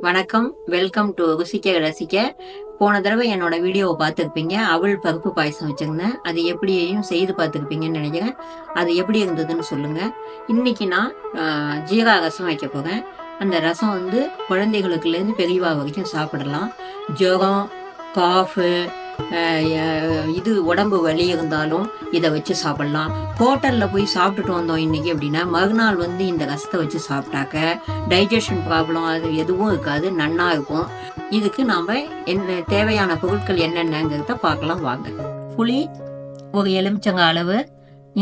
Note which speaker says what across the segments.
Speaker 1: வணக்கம், welcome to ருசிக்க ரசிக்க. போன தடவை என்னோட வீடியோவை பார்த்துருப்பீங்க. அவள் பருப்பு பாயசம் வச்சுருந்தேன். அது எப்படியும் செய்து பார்த்துருப்பீங்கன்னு நினைக்கிறேன். அது எப்படி இருந்ததுன்னு சொல்லுங்க. இன்னைக்கு நான் ஜீரா ரசம் வைக்க போகிறேன். அந்த ரசம் வந்து குழந்தைகளுக்குலேருந்து பெரியவா வரைக்கும் சாப்பிடலாம். ஜுரம், காஃபு, இது உடம்பு வலி இருந்தாலும் இதை வச்சு சாப்பிடலாம். ஹோட்டலில் போய் சாப்பிட்டுட்டு வந்தோம் இன்னைக்கு அப்படின்னா மறுநாள் வந்து இந்த ரசத்தை வச்சு சாப்பிட்டாக்க டைஜஷன் ப்ராப்ளம் அது எதுவும் இருக்காது, நன்னா இருக்கும். இதுக்கு நாம் என்ன தேவையான பொருட்கள் என்னென்னங்கிறத பார்க்கலாம் வாங்க. புளி ஒரு எலுமிச்சங்க அளவு,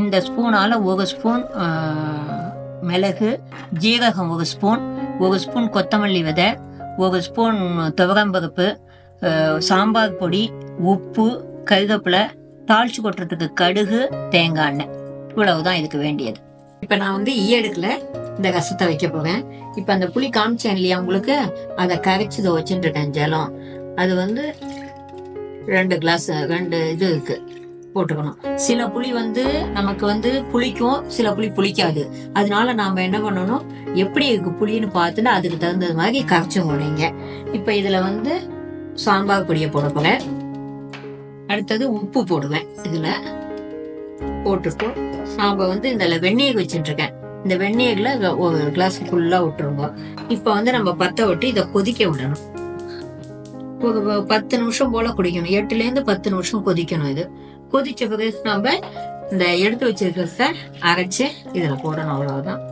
Speaker 1: இந்த ஸ்பூனால் ஒரு ஸ்பூன் மிளகு, ஜீரகம் ஒரு ஸ்பூன் கொத்தமல்லி விதை, ஒரு ஸ்பூன் துவரம்பருப்பு, சாம்பார் பொடி, உப்பு, கருவேப்பிலை, தாளிச்சு கொட்டுறதுக்கு கடுகு, தேங்காய் எண்ணெய், இவ்வளவுதான் இதுக்கு வேண்டியது. இப்போ நான் வந்து ஈயடுக்கில் இந்த ரசத்தை வைக்க போகிறேன். இப்போ அந்த புளி காமிச்சேன் இல்லையா உங்களுக்கு, அதை கரைச்சி இதை வச்சுட்டுருக்கேன் ஜலம். அது வந்து 2 கிளாஸ் இது இருக்கு போட்டுக்கணும். சில புளி வந்து நமக்கு வந்து புளிக்கும், சில புளி புளிக்காது. அதனால நாம என்ன பண்ணணும், எப்படி இருக்கு புளின்னு பார்த்துட்டு அதுக்கு தகுந்தது மாதிரி கரைச்சு போனீங்க. இப்போ இதில் வந்து சாம்பார் பொடியை போட போகிறேன். அடுத்தது உப்பு போடுவேன். இதுல போட்டுட்டு சாம்பார் வந்து இந்த வெந்நீர் வச்சுட்டு இருக்கேன். இந்த வெந்நீர்ல ஒரு கிளாஸ் ஃபுல்லா விட்டுருங்க. இப்ப வந்து நம்ம பத்த விட்டு இதை கொதிக்க விடணும். ஒரு 10 நிமிஷம் போல குடிக்கணும். 8லேருந்து 10 நிமிஷம் கொதிக்கணும். இது கொதிச்ச பிறகு நம்ம இந்த எடுத்து வச்சிருக்கிறத அரைச்சு இதுல போடணும். அவ்வளவுதான்.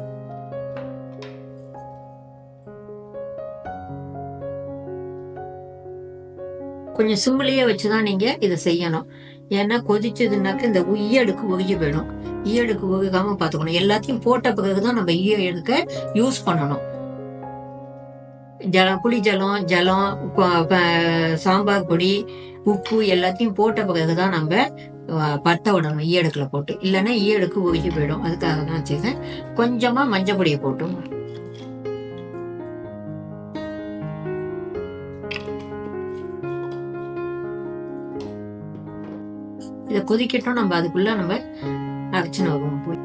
Speaker 1: கொஞ்சம் சிம்பிளையே வச்சுதான் நீங்க இதை செய்யணும். ஏன்னா கொதிச்சதுனாக்க இந்த ஈயடுக்கு உருகி போயிடும். ஈயடுக்கு உருகாம பாத்துக்கணும். எல்லாத்தையும் போட்ட பிறகுதான் நம்ம ஈயடுக்க யூஸ் பண்ணணும். புளி ஜலம், சாம்பார் பொடி, உப்பு எல்லாத்தையும் போட்ட பிறகுதான் நம்ம பத்த விடணும் ஈயடுக்குல போட்டு. இல்லைன்னா ஈயடுக்கு உருகி போயிடும். அதுக்காக தான் வச்சுக்கேன். கொஞ்சமா மஞ்சள் பொடியை போட்டு இதை கொதிக்கட்டும். நம்ம அதுக்குள்ள நம்ம அரைச்சுன்னு வருவோம்.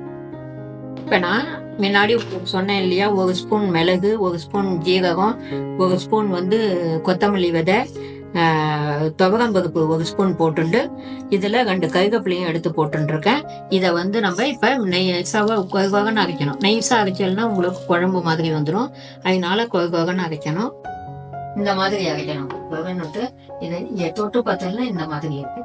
Speaker 1: இப்ப நான் முன்னாடி சொன்னேன் இல்லையா, ஒரு ஸ்பூன் மிளகு, ஒரு ஸ்பூன் ஜீரகம், ஒரு ஸ்பூன் வந்து கொத்தமல்லி விதை, துவரம்பருப்பு ஒரு ஸ்பூன் போட்டுண்டு இதுல 2 கருவேப்பிலையும் எடுத்து போட்டுருக்கேன். இதை வந்து நம்ம இப்ப நெய்சாவா குறைவாகன்னு அரைக்கணும். நெய்சா அரைச்சல்னா உங்களுக்கு குழம்பு மாதிரி வந்துடும். அதனால குறைவாகன்னு அரைக்கணும். இந்த மாதிரி அரைக்கணும். குறைன்னுட்டு இதை தொட்டு பார்த்தோம்னா இந்த மாதிரி இருக்கு.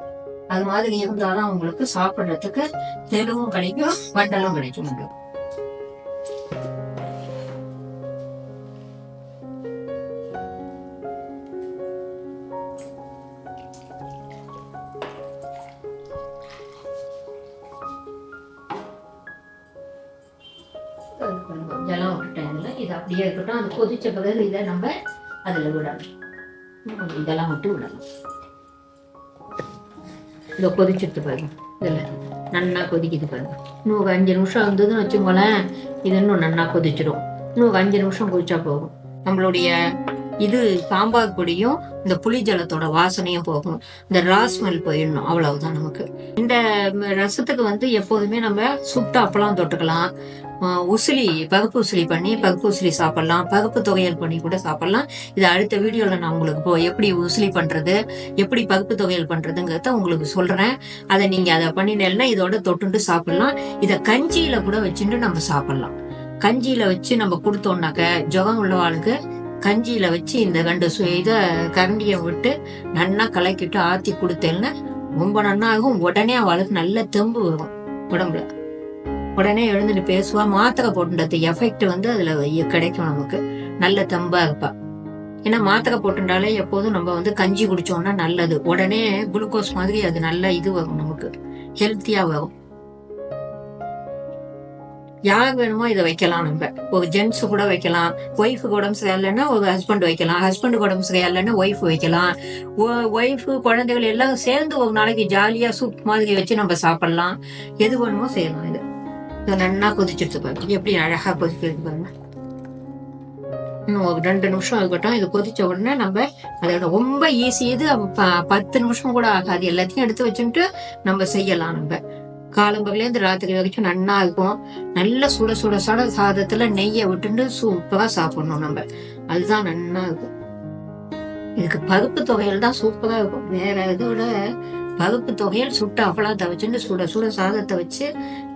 Speaker 1: அது மாதிரி இருந்தாதான் உங்களுக்கு சாப்பிடுறதுக்கு தெலுவும் கிடைக்கும், வண்டலும் கிடைக்கும். ஜலம் விட்டுட்டேன். இது அப்படியே இருக்கட்டும். அது கொதிச்ச பிறகு இதை நம்ம அதுல விடணும். இதெல்லாம் விட்டு விடணும். இதை கொதிச்சுட்டு பாருங்க. இதில் நன்னா கொதிக்குது பாருங்க. இன்னும் ஒரு 5 நிமிஷம் இருந்ததுன்னு வச்சுக்கோங்களேன், இது இன்னும் நன்னா கொதிச்சிடும். இன்னும் ஒரு 5 நிமிஷம் கொதிச்சா போகும். நம்மளுடைய இது சாம்பார் பொடியும் இந்த புளி ஜலத்தோட வாசனையும் போகணும். இந்த ராஸ்மெல் போயிடணும். அவ்வளவுதான் நமக்கு. இந்த ரசத்துக்கு வந்து எப்போதுமே நம்ம சுட்ட அப்பளம் தொட்டுக்கலாம். பருப்பு உசிலி பண்ணி பருப்பு உசிலி சாப்பிடலாம். பருப்பு துவையல் பண்ணி கூட சாப்பிடலாம். இது அடுத்த வீடியோல நான் உங்களுக்கு எப்படி உசிலி பண்றது, எப்படி பருப்பு துவையல் பண்றதுங்கிறத உங்களுக்கு சொல்றேன். அதை நீங்க அதை பண்ணினேன்னா இதோட தொட்டுண்டு சாப்பிடலாம். இதை கஞ்சியில கூட வச்சுட்டு நம்ம சாப்பிடலாம். கஞ்சியில வச்சு நம்ம கொடுத்தோம்னாக்க ஜுரம் உள்ளவாளுக்கு கஞ்சியில வச்சு இந்த 2 இதை கரண்டியை விட்டு நன்னா கலக்கிட்டு ஆத்தி கொடுத்தேன்னா ரொம்ப நன்னா ஆகும். உடனே அவளுக்கு நல்ல தெம்பு வரும். உடம்புல உடனே எழுந்துட்டு பேசுவா. மாத்திரை போட்டுன்றது எஃபெக்ட் வந்து அதுல கிடைக்கும். நமக்கு நல்ல தெம்பா இருப்பா. ஏன்னா மாத்திரை போட்டுட்டாலே எப்போதும் நம்ம வந்து கஞ்சி குடிச்சோம்னா நல்லது. உடனே குளுக்கோஸ் மாதிரி அது நல்ல இது வரும், நமக்கு ஹெல்த்தியா வரும். யாருக்கு வேணுமோ இதை வைக்கலாம். நம்ம ஒரு ஜென்ஸ் கூட வைக்கலாம். ஒய்ஃபுக்கு உடம்பு சரியில்லைன்னா ஒரு ஹஸ்பண்ட் வைக்கலாம். ஹஸ்பண்டுக்கு உடம்பு சரியில்லைன்னா ஒய்ஃப் வைக்கலாம். ஒய்ஃபு குழந்தைகள் எல்லாம் சேர்ந்து ஒரு நாளைக்கு ஜாலியா சூப் மாதிரி வச்சு நம்ம சாப்பிடலாம். எது வேணுமோ செய்யலாம். இது நன்னா கொதிச்சுட்டு பாருங்க. எப்படி அழகா கொதிக்கிறது பாருங்க. இன்னும் ஒரு 2 நிமிஷம் இருக்கட்டும். இது கொதிச்ச உடனே நம்ம அதோட ரொம்ப ஈஸி. இது 10 நிமிஷம் கூட ஆகாது. எல்லாத்தையும் எடுத்து வச்சுட்டு நம்ம செய்யலாம். நம்ம காலம்பகலேருந்து ராத்திரி வரைக்கும் நன்னா இருக்கும். நல்ல சுட சுட சாதத்துல நெய்யை விட்டுட்டு சூப்பரா சாப்பிடணும். நம்ம அதுதான் நல்லா இருக்கும். இதுக்கு பருப்பு துவையல் தான் சூப்பரா இருக்கும். வேற இதோட பருப்பு துவையல் சுட்டு அப்பளத்தை வச்சுட்டு சுட சுட சாதத்தை வச்சு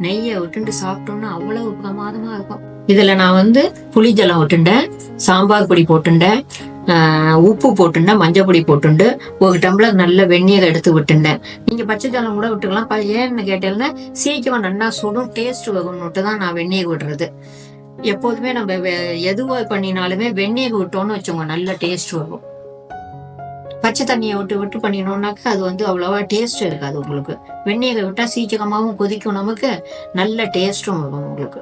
Speaker 1: நெய்யை விட்டுட்டு சாப்பிட்டோம்னா அவ்வளவு பிரமாதமா இருக்கும். இதுல நான் வந்து புளி ஜலம் விட்டுண்டேன், சாம்பார் பொடி போட்டுண்டேன், உப்பு போட்டுண்டேன், மஞ்சள் பொடி போட்டுண்டு ஒரு டம்ளர் நல்ல வெந்நீர் எடுத்து விட்டுண்டேன். நீங்க பச்சை ஜலம் கூட விட்டுக்கலாம். ஏன்னு கேட்டேன்னா சீக்கிரம் நல்லா சுடும், டேஸ்ட் வரும்னுட்டு தான் நான் வெந்நீர் விடுறது. எப்போதுமே நம்ம எதுவா பண்ணினாலுமே வெந்நீர் விட்டோம்னு வச்சோங்க நல்ல டேஸ்ட் வரும். பச்சை தண்ணியை விட்டு விட்டு பண்ணினோம்னாக்க அது வந்து அவ்வளவா டேஸ்ட் இருக்காது உங்களுக்கு. வெந்நீரை விட்டா சீக்கிரமாவும் கொதிக்கும், நமக்கு நல்ல டேஸ்டும் வரும் உங்களுக்கு.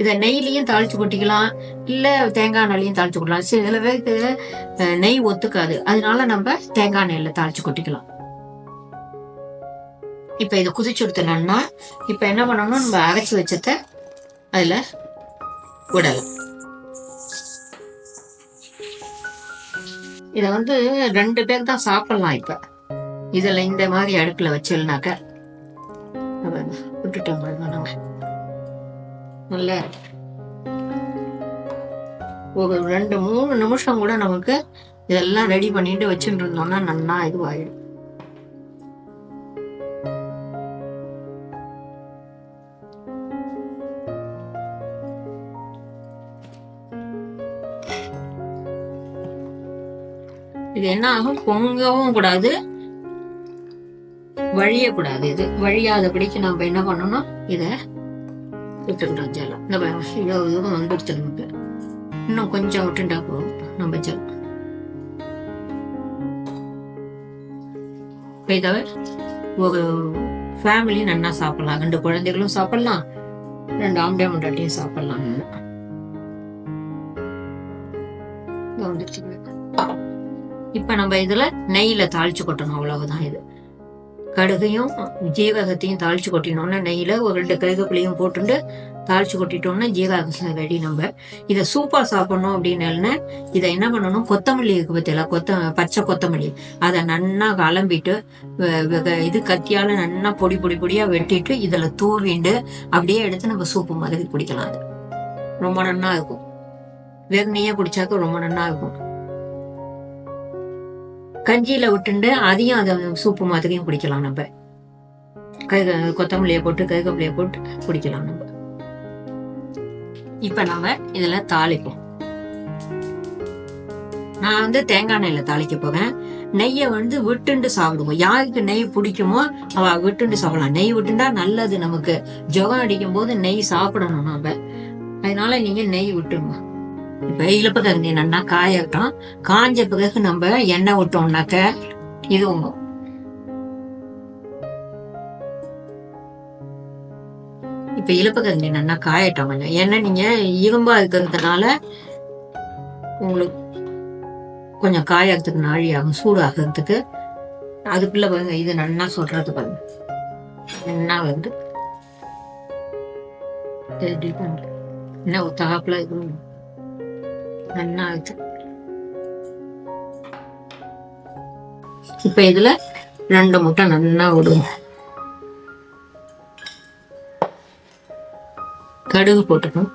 Speaker 1: இதை நெய்லையும் தாளிச்சு கொட்டிக்கலாம், இல்ல தேங்காய் எண்ணெயிலையும் தாளிச்சு கொட்டலாம். சில பேருக்கு நெய் ஒத்துக்காது, அதனால நம்ம தேங்காய் எண்ணெயில தாளிச்சு கொட்டிக்கலாம். இப்ப இதை குதிச்சு கொடுத்தோம்னா இப்ப என்ன பண்ணணும், நம்ம அரைச்சி வச்சத அதுல விடலாம். இத வந்து 2 பேர் தான் சாப்பிடலாம். இப்ப இதுல இந்த மாதிரி அடுப்புல வச்சோம்னாக்க விட்டுட்டோம் நம்ம நல்ல ஒரு 2-3 நிமிஷம் கூட நமக்கு இதெல்லாம் ரெடி பண்ணிட்டு வச்சுட்டு இருந்தோம்னா நல்லா இதுவாயிடும். இது என்ன ஆகும், பொங்கவும் கூடாது, வழியக்கூடாது. இது வழியாதபடிக்கு நம்ம என்ன பண்ணணும், இத விட்டுக்கிட்டோம் ஜலம். இந்த இவ்வளவு வந்துடுச்சு நமக்கு, இன்னும் கொஞ்சம் விட்டுண்டா போகும் நம்ம ஜலம். இதை ஒரு ஃபேமிலி நல்லா சாப்பிடலாம், 2 குழந்தைகளும் சாப்பிடலாம், 2 ஆம்பளை முண்டாட்டியும் சாப்பிடலாம். வந்துடுச்சு. இப்ப நம்ம இதுல நெய்யில தாளிச்சு கொட்டணும், அவ்வளவுதான். இது கடுகையும் ஜீரகத்தையும் தாளிச்சு கொட்டினோம்னா நெய்யில ஒரு 2 கருவேப்பிலையும் போட்டுட்டு தாளிச்சு கொட்டிட்டோம்னா ஜீரகம் ரெடி. நம்ம இதை சூப்பா சாப்பிடணும் அப்படின்னு இதை என்ன பண்ணணும், கொத்தமல்லி இருக்கு பத்தியில, பச்சை கொத்தமல்லி அதை நன்னா கலம்பிட்டு இது கத்தியால நன்னா பொடி பொடி பொடியா வெட்டிட்டு இதுல தூவிண்டு அப்படியே எடுத்து நம்ம சூப்பு மாதிரி குடிக்கலாம். அது ரொம்ப நன்னா இருக்கும். வெறுநீயே குடிச்சாக்க ரொம்ப நன்னா இருக்கும். கஞ்சியில விட்டுண்டு அதையும் அதை சூப்பு மாதிரியும் குடிக்கலாம். நம்ம கொத்தமல்லியை போட்டு கருவேப்பிலையை போட்டு குடிக்கலாம் நம்ம. இப்ப நம்ம இதுல தாளிப்போம். நான் வந்து தேங்காய் எண்ணெயில தாளிக்க போறேன். நெய்யை வந்து விட்டுண்டு சாப்பிடுவோம். யாருக்கு நெய் பிடிக்குமோ அவ விட்டுண்டு சாப்பிடலாம். நெய் விட்டுண்டா நல்லது, நமக்கு ஜுரம் அடிக்கும் போது நெய் சாப்பிடணும் நம்ம. அதனால நீங்க நெய் விட்டுருங்க. இப்ப இழுப்புக்கரண்டி நல்லா காயட்டும். காஞ்ச பிறகு நம்ம எண்ணெய் விட்டோம்னாக்க இது இப்ப இழுப்புக்கரண்டி நல்லா காயட்டும் கொஞ்சம். ஏன்னா நீங்க இரும்பா இருக்கிறதுனால உங்களுக்கு கொஞ்சம் காயறதுக்கு நாழி ஆகும், சூடாகிறதுக்கு. அதுக்குள்ள பாருங்க, இது நல்லா சொல்றது பாருங்க, நல்லா வந்து என்ன தகாப்புல இது நல்லா இருக்கு. இப்ப இதுல 2 முட்டை நல்லா விடுவோம். கடுகு போட்டுக்கணும்.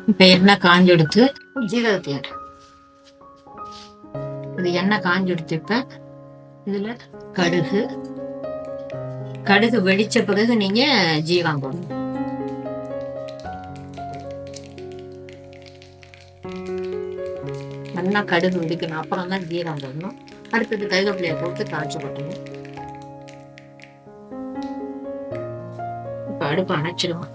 Speaker 1: இப்ப எண்ணெய் காஞ்செடுத்து ஜீரகத்தை இது எண்ணெய் காஞ்செடுத்து இப்ப இதுல கடுகு வெடிச்ச பிறகு நீங்க ஜீரகம் போடணும். நல்லா கடுகு வெடிக்கணும், அப்புறம் தான் ஜீரகம் போடணும். அடுத்தது கருவேப்பிலையை போட்டு தாளிச்சு கொட்டணும். இப்ப அடுப்பு அணைச்சிடுவோம்.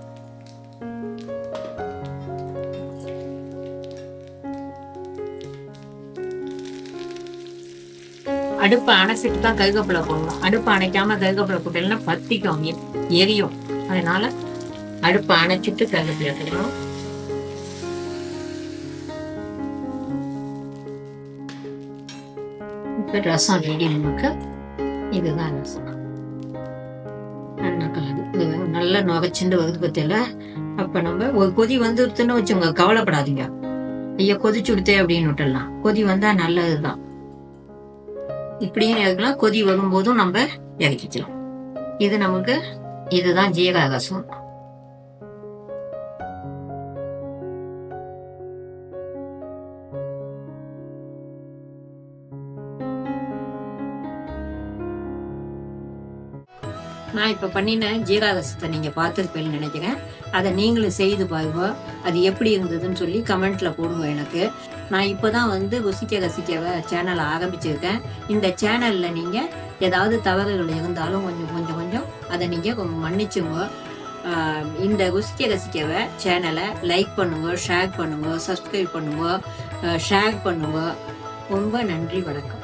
Speaker 1: அடுப்பு அணைச்சிட்டு தான் கருவேப்பிலை போடணும். அடுப்பு அணைக்காம கருவேப்பிலை போட்டேன்னா பத்திக்கும், எரியும். அதனால அடுப்பு அணைச்சிட்டு கருவேப்பிலை போடணும். ரசம் ரெடி நமக்கு. இதுதான் ரசம். நல்லா நுரைச்சுண்டு வருது பத்தியில. அப்ப நம்ம ஒரு கொதி வந்துருத்துன்னு வச்சுங்க, கவலைப்படாதீங்க. ஐயா கொதிச்சு விடுத்தே அப்படின்னு விட்டுடலாம். கொதி வந்தா நல்லதுதான். இப்படியும் இருக்கலாம். கொதி வரும்போதும் நம்ம இறக்கிக்கலாம். இது நமக்கு இதுதான் ஜீரக ரசம். நான் இப்போ பண்ணின ஜீரா ரசத்தை நீங்கள் பார்த்துருப்பேன்னு நினைக்கிறேன். அதை நீங்களும் செய்து பாருங்க. அது எப்படி இருந்ததுன்னு சொல்லி கமெண்ட்டில் போடுங்க எனக்கு. நான் இப்போ தான் வந்து ருசிக்க ரசிக்க சேனலை ஆரம்பிச்சிருக்கேன். இந்த சேனலில் நீங்கள் ஏதாவது தவறுகள் இருந்தாலும் கொஞ்சம் அதை நீங்கள் மன்னிச்சுங்க. இந்த ருசிக்க ரசிக்கவை சேனலை லைக் பண்ணுங்க, ஷேர் பண்ணுங்க, சப்ஸ்கிரைப் பண்ணுங்க, ஷேர் பண்ணுங்க. ரொம்ப நன்றி, வணக்கம்.